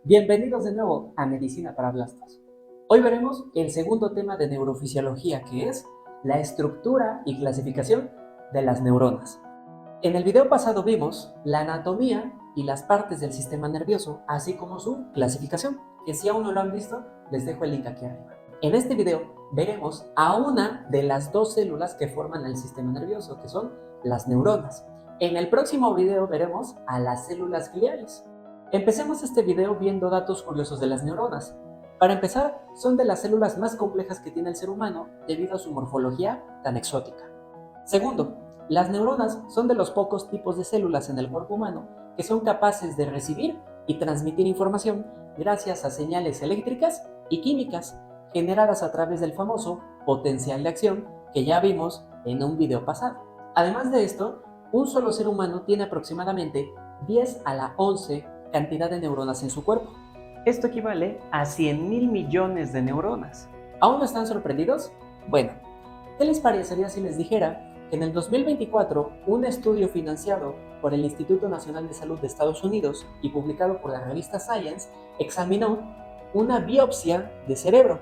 Bienvenidos de nuevo a Medicina para Blastos. Hoy veremos el segundo tema de neurofisiología, que es la estructura y clasificación de las neuronas. En el video pasado vimos la anatomía y las partes del sistema nervioso, así como su clasificación, que si aún no lo han visto, les dejo el link aquí arriba. En este video veremos a una de las dos células que forman el sistema nervioso, que son las neuronas. En el próximo video veremos a las células gliales. Empecemos este video viendo datos curiosos de las neuronas. Para empezar, son de las células más complejas que tiene el ser humano debido a su morfología tan exótica. Segundo, las neuronas son de los pocos tipos de células en el cuerpo humano que son capaces de recibir y transmitir información gracias a señales eléctricas y químicas generadas a través del famoso potencial de acción que ya vimos en un video pasado. Además de esto, un solo ser humano tiene aproximadamente 10 a la 11 cantidad de neuronas en su cuerpo. Esto equivale a 100.000 millones de neuronas. ¿Aún no están sorprendidos? Bueno, ¿qué les parecería si les dijera que en el 2024 un estudio financiado por el Instituto Nacional de Salud de Estados Unidos y publicado por la revista Science examinó una biopsia de cerebro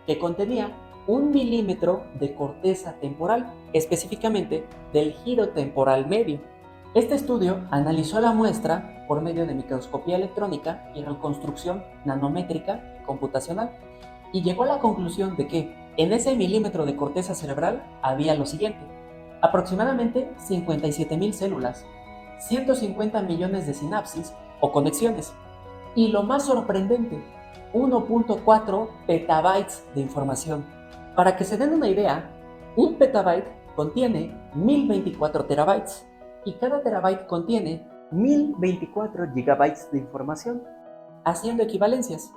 que contenía 1 milímetro de corteza temporal, específicamente del giro temporal medio? Este estudio analizó la muestra por medio de microscopía electrónica y reconstrucción nanométrica computacional y llegó a la conclusión de que en ese milímetro de corteza cerebral había lo siguiente: aproximadamente 57.000 células, 150 millones de sinapsis o conexiones y, lo más sorprendente, 1.4 petabytes de información. Para que se den una idea, un petabyte contiene 1024 terabytes y cada terabyte contiene 1024 gigabytes de información. Haciendo equivalencias,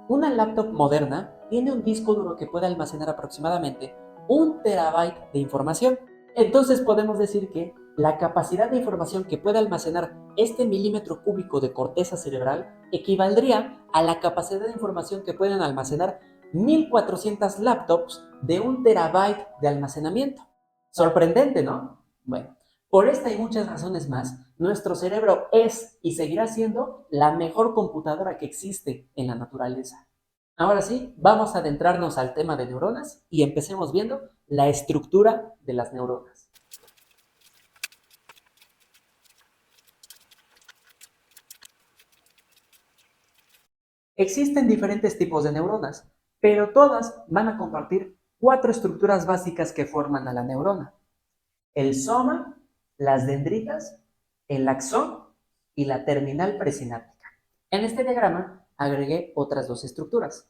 una laptop moderna tiene un disco duro que puede almacenar aproximadamente 1 terabyte de información. Entonces podemos decir que la capacidad de información que puede almacenar este milímetro cúbico de corteza cerebral equivaldría a la capacidad de información que pueden almacenar 1400 laptops de 1 terabyte de almacenamiento. Sorprendente, ¿no? Bueno, por esta y muchas razones más, nuestro cerebro es y seguirá siendo la mejor computadora que existe en la naturaleza. Ahora sí, vamos a adentrarnos al tema de neuronas y empecemos viendo la estructura de las neuronas. Existen diferentes tipos de neuronas, pero todas van a compartir 4 estructuras básicas que forman a la neurona: el soma, las dendritas, el axón y la terminal presináptica. En este diagrama agregué otras 2 estructuras.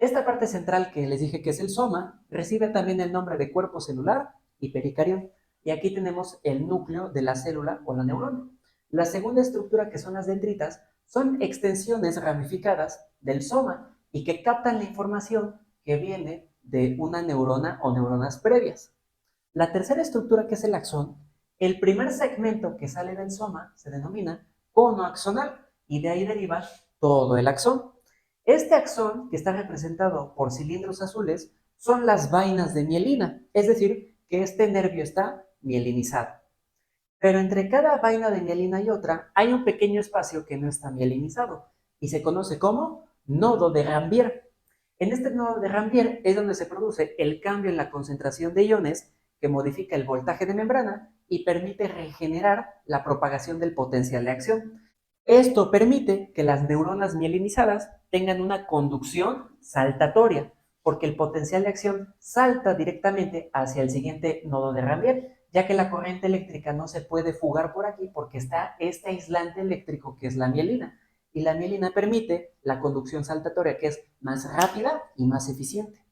Esta parte central que les dije que es el soma recibe también el nombre de cuerpo celular y pericarión, y aquí tenemos el núcleo de la célula o la neurona. La segunda estructura, que son las dendritas, son extensiones ramificadas del soma y que captan la información que viene de una neurona o neuronas previas. La tercera estructura, que es el axón, el primer segmento que sale del soma se denomina cono axonal y de ahí deriva todo el axón. Este axón, que está representado por cilindros azules, son las vainas de mielina, es decir, que este nervio está mielinizado. Pero entre cada vaina de mielina y otra hay un pequeño espacio que no está mielinizado y se conoce como nodo de Rambier. En este nodo de Rambier es donde se produce el cambio en la concentración de iones que modifica el voltaje de membrana y permite regenerar la propagación del potencial de acción. Esto permite que las neuronas mielinizadas tengan una conducción saltatoria, porque el potencial de acción salta directamente hacia el siguiente nodo de Rambier, ya que la corriente eléctrica no se puede fugar por aquí porque está este aislante eléctrico que es la mielina. Y la mielina permite la conducción saltatoria, que es más rápida y más eficiente.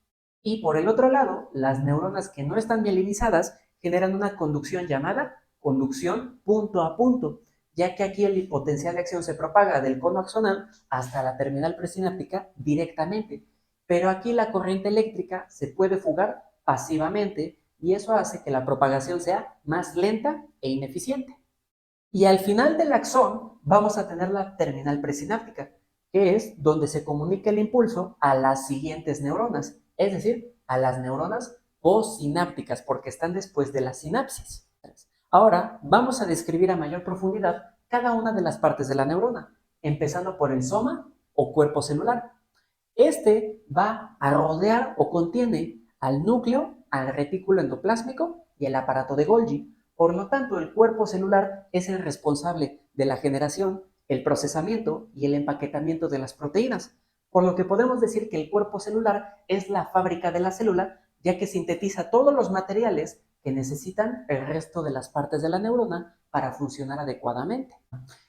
Y por el otro lado, las neuronas que no están mielinizadas generan una conducción llamada conducción punto a punto, ya que aquí el potencial de acción se propaga del cono axonal hasta la terminal presináptica directamente. Pero aquí la corriente eléctrica se puede fugar pasivamente y eso hace que la propagación sea más lenta e ineficiente. Y al final del axón vamos a tener la terminal presináptica, que es donde se comunica el impulso a las siguientes neuronas, es decir, a las neuronas postsinápticas, porque están después de la sinapsis. Ahora vamos a describir a mayor profundidad cada una de las partes de la neurona, empezando por el soma o cuerpo celular. Este va a rodear o contiene al núcleo, al retículo endoplásmico y el aparato de Golgi. Por lo tanto, el cuerpo celular es el responsable de la generación, el procesamiento y el empaquetamiento de las proteínas, por lo que podemos decir que el cuerpo celular es la fábrica de la célula, ya que sintetiza todos los materiales que necesitan el resto de las partes de la neurona para funcionar adecuadamente.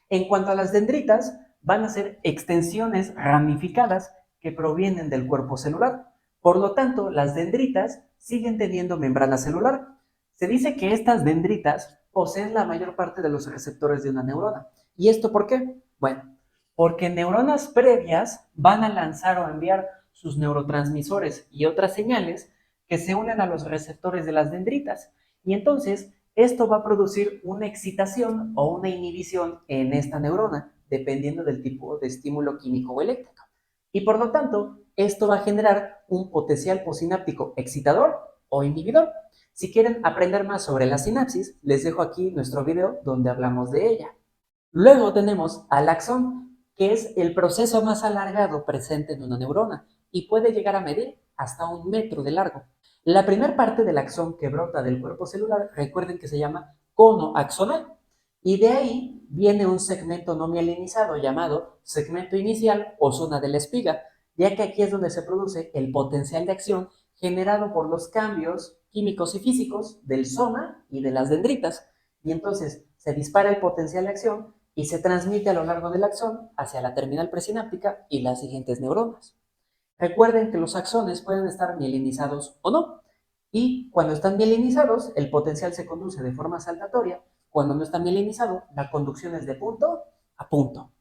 En cuanto a las dendritas, van a ser extensiones ramificadas que provienen del cuerpo celular. Por lo tanto, las dendritas siguen teniendo membrana celular. Se dice que estas dendritas poseen la mayor parte de los receptores de una neurona. ¿Y esto por qué? Bueno, porque neuronas previas van a lanzar o enviar sus neurotransmisores y otras señales que se unen a los receptores de las dendritas. Y entonces, esto va a producir una excitación o una inhibición en esta neurona, dependiendo del tipo de estímulo químico o eléctrico. Y por lo tanto, esto va a generar un potencial posináptico excitador o inhibidor. Si quieren aprender más sobre la sinapsis, les dejo aquí nuestro video donde hablamos de ella. Luego tenemos al axón, que es el proceso más alargado presente en una neurona y puede llegar a medir hasta 1 metro de largo. La primera parte del axón que brota del cuerpo celular, recuerden que se llama cono axonal, y de ahí viene un segmento no mielinizado llamado segmento inicial o zona de la espiga, ya que aquí es donde se produce el potencial de acción generado por los cambios químicos y físicos del soma y de las dendritas, y entonces se dispara el potencial de acción y se transmite a lo largo del axón hacia la terminal presináptica y las siguientes neuronas. Recuerden que los axones pueden estar mielinizados o no, y cuando están mielinizados, el potencial se conduce de forma saltatoria. Cuando no está mielinizado, la conducción es de punto a punto.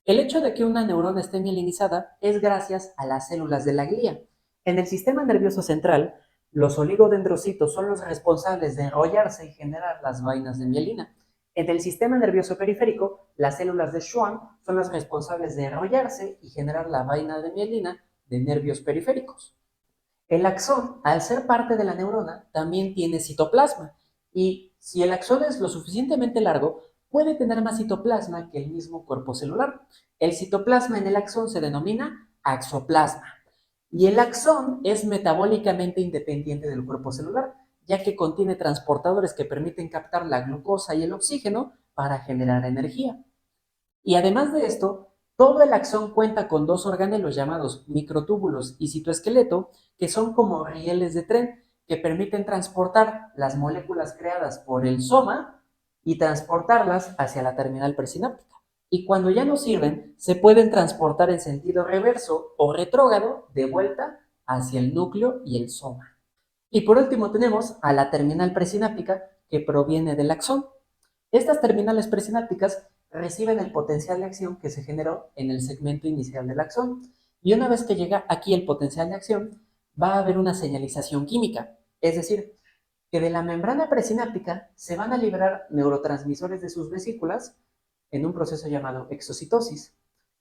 El hecho de que una neurona esté mielinizada es gracias a las células de la glía. En el sistema nervioso central, los oligodendrocitos son los responsables de enrollarse y generar las vainas de mielina. En el sistema nervioso periférico, las células de Schwann son las responsables de enrollarse y generar la vaina de mielina de nervios periféricos. El axón, al ser parte de la neurona, también tiene citoplasma, y si el axón es lo suficientemente largo, puede tener más citoplasma que el mismo cuerpo celular. El citoplasma en el axón se denomina axoplasma, y el axón es metabólicamente independiente del cuerpo celular, ya que contiene transportadores que permiten captar la glucosa y el oxígeno para generar energía. Y además de esto, todo el axón cuenta con 2 organelos llamados microtúbulos y citoesqueleto, que son como rieles de tren que permiten transportar las moléculas creadas por el soma y transportarlas hacia la terminal presináptica. Y cuando ya no sirven, se pueden transportar en sentido reverso o retrógrado de vuelta hacia el núcleo y el soma. Y por último tenemos a la terminal presináptica, que proviene del axón. Estas terminales presinápticas reciben el potencial de acción que se generó en el segmento inicial del axón, y una vez que llega aquí el potencial de acción, va a haber una señalización química, es decir, que de la membrana presináptica se van a liberar neurotransmisores de sus vesículas en un proceso llamado exocitosis.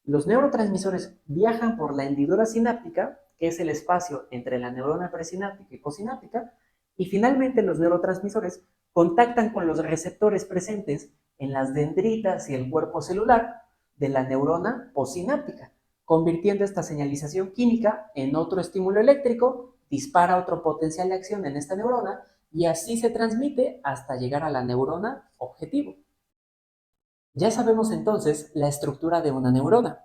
Los neurotransmisores viajan por la hendidura sináptica, que es el espacio entre la neurona presináptica y posináptica, y finalmente los neurotransmisores contactan con los receptores presentes en las dendritas y el cuerpo celular de la neurona posináptica, convirtiendo esta señalización química en otro estímulo eléctrico, dispara otro potencial de acción en esta neurona y así se transmite hasta llegar a la neurona objetivo. Ya sabemos entonces la estructura de una neurona.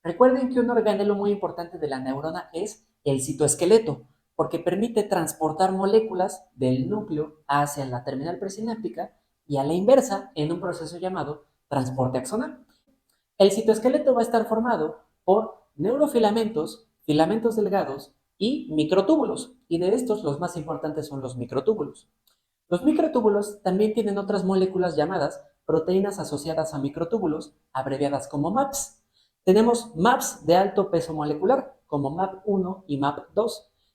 Recuerden que un organelo muy importante de la neurona es el citoesqueleto, porque permite transportar moléculas del núcleo hacia la terminal presináptica y a la inversa en un proceso llamado transporte axonal. El citoesqueleto va a estar formado por neurofilamentos, filamentos delgados y microtúbulos, y de estos los más importantes son los microtúbulos. Los microtúbulos también tienen otras moléculas llamadas proteínas asociadas a microtúbulos, abreviadas como MAPS. Tenemos MAPS de alto peso molecular, como MAP1 y MAP2,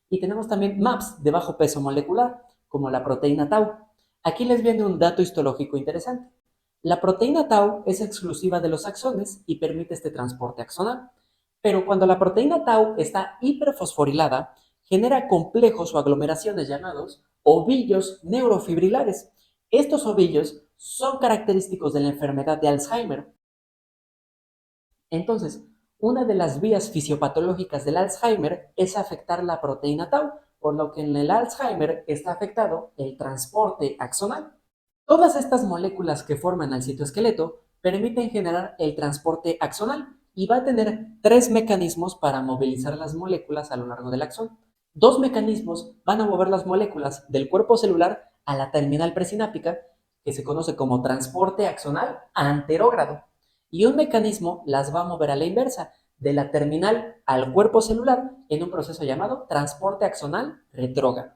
y tenemos también MAPS de bajo peso molecular, como la proteína tau. Aquí les viene un dato histológico interesante. La proteína tau es exclusiva de los axones y permite este transporte axonal, pero cuando la proteína tau está hiperfosforilada, genera complejos o aglomeraciones llamados ovillos neurofibrilares. Estos ovillos son característicos de la enfermedad de Alzheimer. Entonces, Una de las vías fisiopatológicas del Alzheimer es afectar la proteína tau, por lo que en el Alzheimer está afectado el transporte axonal. Todas estas moléculas que forman el citoesqueleto permiten generar el transporte axonal y va a tener tres mecanismos para movilizar las moléculas a lo largo del axón. Dos mecanismos van a mover las moléculas del cuerpo celular a la terminal presináptica, que se conoce como transporte axonal anterógrado, y un mecanismo las va a mover a la inversa, de la terminal al cuerpo celular en un proceso llamado transporte axonal retrógrado.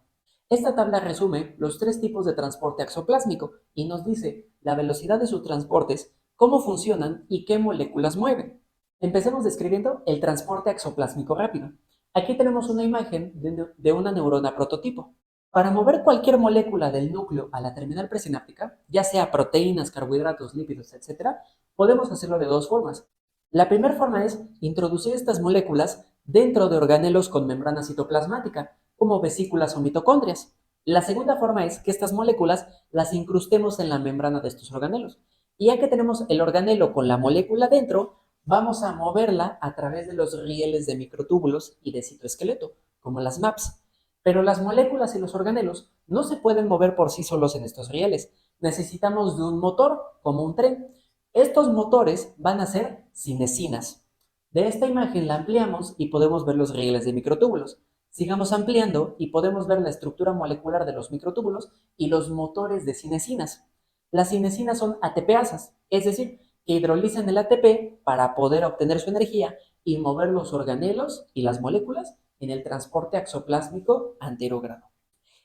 Esta tabla resume los tres tipos de transporte axoplásmico y nos dice la velocidad de sus transportes, cómo funcionan y qué moléculas mueven. Empecemos describiendo el transporte axoplásmico rápido. Aquí tenemos una imagen de una neurona prototipo. Para mover cualquier molécula del núcleo a la terminal presináptica, ya sea proteínas, carbohidratos, lípidos, etc., podemos hacerlo de dos formas. La primera forma es introducir estas moléculas dentro de organelos con membrana citoplasmática, como vesículas o mitocondrias. La segunda forma es que estas moléculas las incrustemos en la membrana de estos organelos. Y ya que tenemos el organelo con la molécula dentro, vamos a moverla a través de los rieles de microtúbulos y de citoesqueleto, como las MAPS. Pero las moléculas y los organelos no se pueden mover por sí solos en estos rieles. Necesitamos de un motor, como un tren. Estos motores van a ser cinesinas. De esta imagen la ampliamos y podemos ver los rieles de microtúbulos. Sigamos ampliando y podemos ver la estructura molecular de los microtúbulos y los motores de cinesinas. Las cinesinas son ATPasas, es decir, que hidrolizan el ATP para poder obtener su energía y mover los organelos y las moléculas en el transporte axoplásmico anterógrado.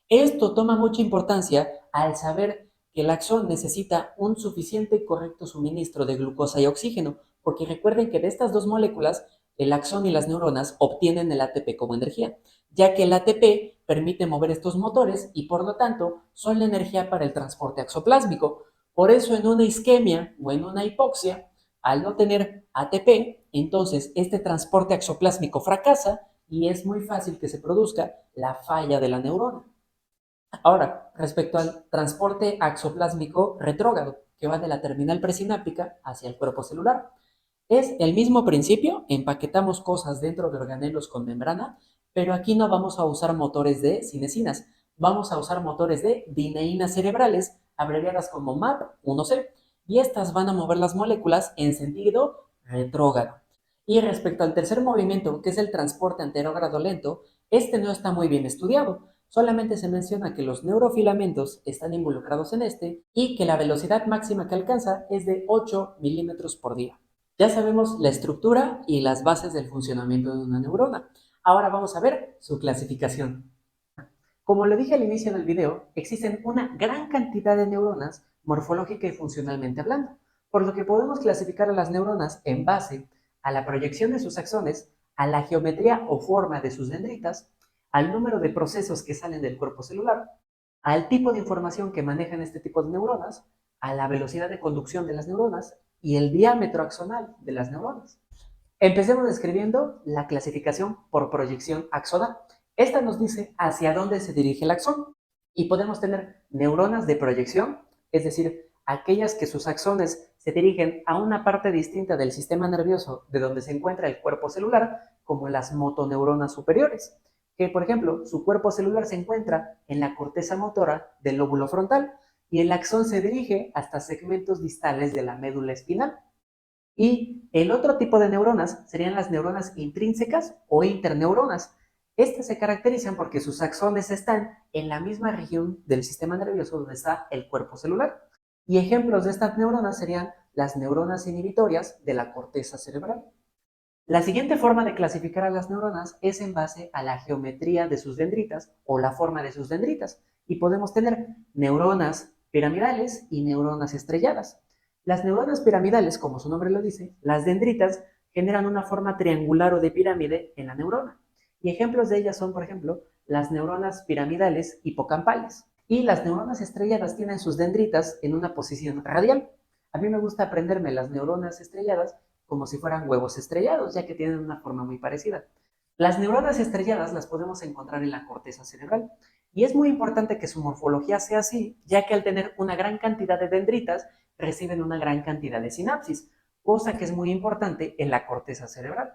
Esto toma mucha importancia al saber que el axón necesita un suficiente y correcto suministro de glucosa y oxígeno, porque recuerden que de estas dos moléculas, el axón y las neuronas obtienen el ATP como energía, ya que el ATP permite mover estos motores y por lo tanto son la energía para el transporte axoplásmico. Por eso en una isquemia o en una hipoxia, al no tener ATP, entonces este transporte axoplásmico fracasa y es muy fácil que se produzca la falla de la neurona. Ahora, respecto al transporte axoplásmico retrógrado, que va de la terminal presináptica hacia el cuerpo celular. Es el mismo principio, empaquetamos cosas dentro de organelos con membrana, pero aquí no vamos a usar motores de cinesinas, vamos a usar motores de dineínas cerebrales, abreviadas como MAP1C, y estas van a mover las moléculas en sentido retrógrado. Y respecto al tercer movimiento, que es el transporte anterógrado lento, este no está muy bien estudiado. Solamente se menciona que los neurofilamentos están involucrados en este y que la velocidad máxima que alcanza es de 8 milímetros por día. Ya sabemos la estructura y las bases del funcionamiento de una neurona. Ahora vamos a ver su clasificación. Como lo dije al inicio del video, existen una gran cantidad de neuronas morfológica y funcionalmente hablando, por lo que podemos clasificar a las neuronas en base a la proyección de sus axones, a la geometría o forma de sus dendritas, al número de procesos que salen del cuerpo celular, al tipo de información que manejan este tipo de neuronas, a la velocidad de conducción de las neuronas y el diámetro axonal de las neuronas. Empecemos describiendo la clasificación por proyección axonal. Esta nos dice hacia dónde se dirige el axón y podemos tener neuronas de proyección, es decir, aquellas que sus axones se dirigen a una parte distinta del sistema nervioso de donde se encuentra el cuerpo celular, como las motoneuronas superiores, que por ejemplo su cuerpo celular se encuentra en la corteza motora del lóbulo frontal y el axón se dirige hasta segmentos distales de la médula espinal. Y el otro tipo de neuronas serían las neuronas intrínsecas o interneuronas. Estas se caracterizan porque sus axones están en la misma región del sistema nervioso donde está el cuerpo celular. Y ejemplos de estas neuronas serían las neuronas inhibitorias de la corteza cerebral. La siguiente forma de clasificar a las neuronas es en base a la geometría de sus dendritas o la forma de sus dendritas. Y podemos tener neuronas piramidales y neuronas estrelladas. Las neuronas piramidales, como su nombre lo dice, las dendritas generan una forma triangular o de pirámide en la neurona. Y ejemplos de ellas son, por ejemplo, las neuronas piramidales hipocampales. Y las neuronas estrelladas tienen sus dendritas en una posición radial. A mí me gusta aprenderme las neuronas estrelladas como si fueran huevos estrellados, ya que tienen una forma muy parecida. Las neuronas estrelladas las podemos encontrar en la corteza cerebral. Y es muy importante que su morfología sea así, ya que al tener una gran cantidad de dendritas, reciben una gran cantidad de sinapsis. cosa que es muy importante en la corteza cerebral.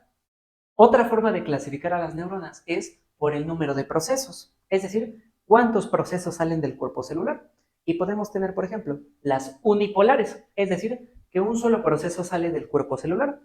Otra forma de clasificar a las neuronas es por el número de procesos, es decir, cuántos procesos salen del cuerpo celular. Y podemos tener, por ejemplo, las unipolares, es decir, que un solo proceso sale del cuerpo celular.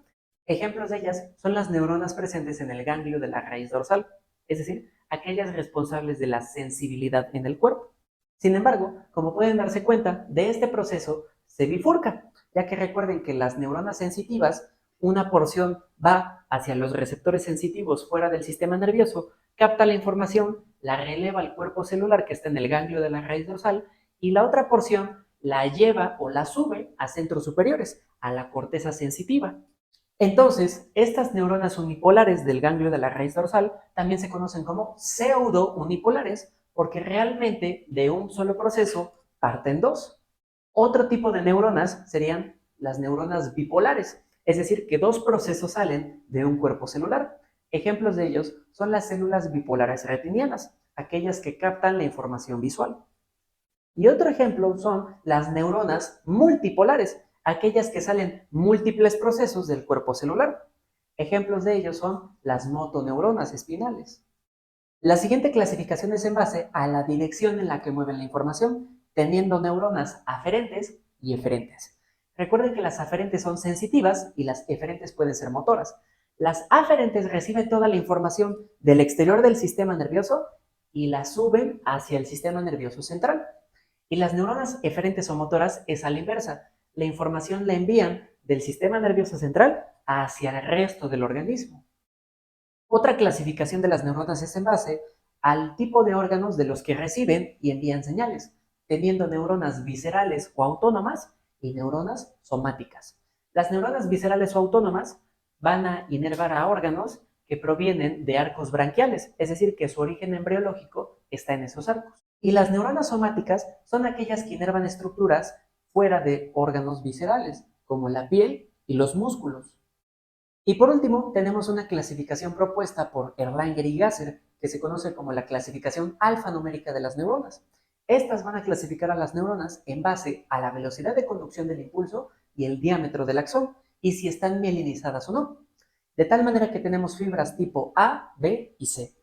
Ejemplos de ellas son las neuronas presentes en el ganglio de la raíz dorsal, es decir, aquellas responsables de la sensibilidad en el cuerpo. Sin embargo, como pueden darse cuenta, de este proceso se bifurca, ya que recuerden que las neuronas sensitivas, una porción va hacia los receptores sensitivos fuera del sistema nervioso, capta la información, la releva al cuerpo celular que está en el ganglio de la raíz dorsal y la otra porción la lleva o la sube a centros superiores, a la corteza sensitiva. Entonces, estas neuronas unipolares del ganglio de la raíz dorsal también se conocen como pseudo-unipolares porque realmente de un solo proceso parten dos. Otro tipo de neuronas serían las neuronas bipolares, es decir, que dos procesos salen de un cuerpo celular. Ejemplos de ellos son las células bipolares retinianas, aquellas que captan la información visual. Y otro ejemplo son las neuronas multipolares, aquellas que salen múltiples procesos del cuerpo celular. Ejemplos de ellos son las motoneuronas espinales. La siguiente clasificación es en base a la dirección en la que mueven la información, teniendo neuronas aferentes y eferentes. Recuerden que las aferentes son sensitivas y las eferentes pueden ser motoras. Las aferentes reciben toda la información del exterior del sistema nervioso y la suben hacia el sistema nervioso central. Y las neuronas eferentes o motoras es a la inversa. La información la envían del sistema nervioso central hacia el resto del organismo. Otra clasificación de las neuronas es en base al tipo de órganos de los que reciben y envían señales, teniendo neuronas viscerales o autónomas y neuronas somáticas. Las neuronas viscerales o autónomas van a inervar a órganos que provienen de arcos branquiales, es decir, que su origen embriológico está en esos arcos. Y las neuronas somáticas son aquellas que inervan estructuras fuera de órganos viscerales, como la piel y los músculos. Y por último, tenemos una clasificación propuesta por Erlanger y Gasser, que se conoce como la clasificación alfanumérica de las neuronas. Estas van a clasificar a las neuronas en base a la velocidad de conducción del impulso y el diámetro del axón, y si están mielinizadas o no. De tal manera que tenemos fibras tipo A, B y C.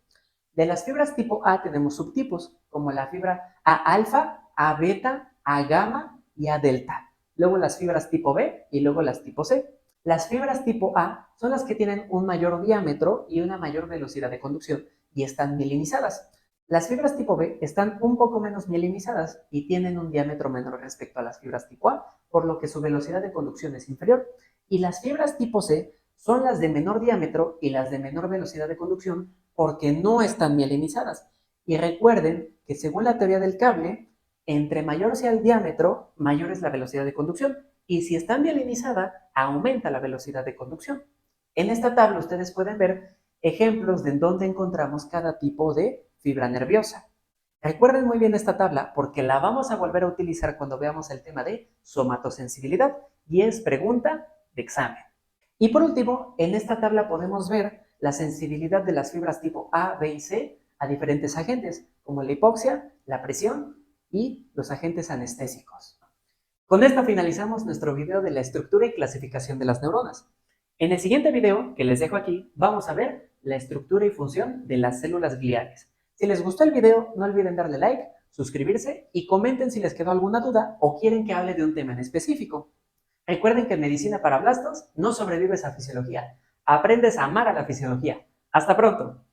De las fibras tipo A tenemos subtipos, como la fibra A alfa, A beta, A gamma y A delta. Luego las fibras tipo B y luego las tipo C. Las fibras tipo A son las que tienen un mayor diámetro y una mayor velocidad de conducción y están mielinizadas. Las fibras tipo B están un poco menos mielinizadas y tienen un diámetro menor respecto a las fibras tipo A, por lo que su velocidad de conducción es inferior. Y las fibras tipo C son las de menor diámetro y las de menor velocidad de conducción porque no están mielinizadas. Y recuerden que según la teoría del cable, entre mayor sea el diámetro, mayor es la velocidad de conducción. Y si está mielinizada, aumenta la velocidad de conducción. En esta tabla ustedes pueden ver ejemplos de dónde encontramos cada tipo de fibra nerviosa. Recuerden muy bien esta tabla porque la vamos a volver a utilizar cuando veamos el tema de somatosensibilidad y es pregunta de examen. Y por último, en esta tabla podemos ver la sensibilidad de las fibras tipo A, B y C a diferentes agentes, como la hipoxia, la presión y los agentes anestésicos. Con esto finalizamos nuestro video de la estructura y clasificación de las neuronas. En el siguiente video, que les dejo aquí, vamos a ver la estructura y función de las células gliales. Si les gustó el video, no olviden darle like, suscribirse y comenten si les quedó alguna duda o quieren que hable de un tema en específico. Recuerden que en Medicina para Blastos no sobrevives a fisiología, aprendes a amar a la fisiología. ¡Hasta pronto!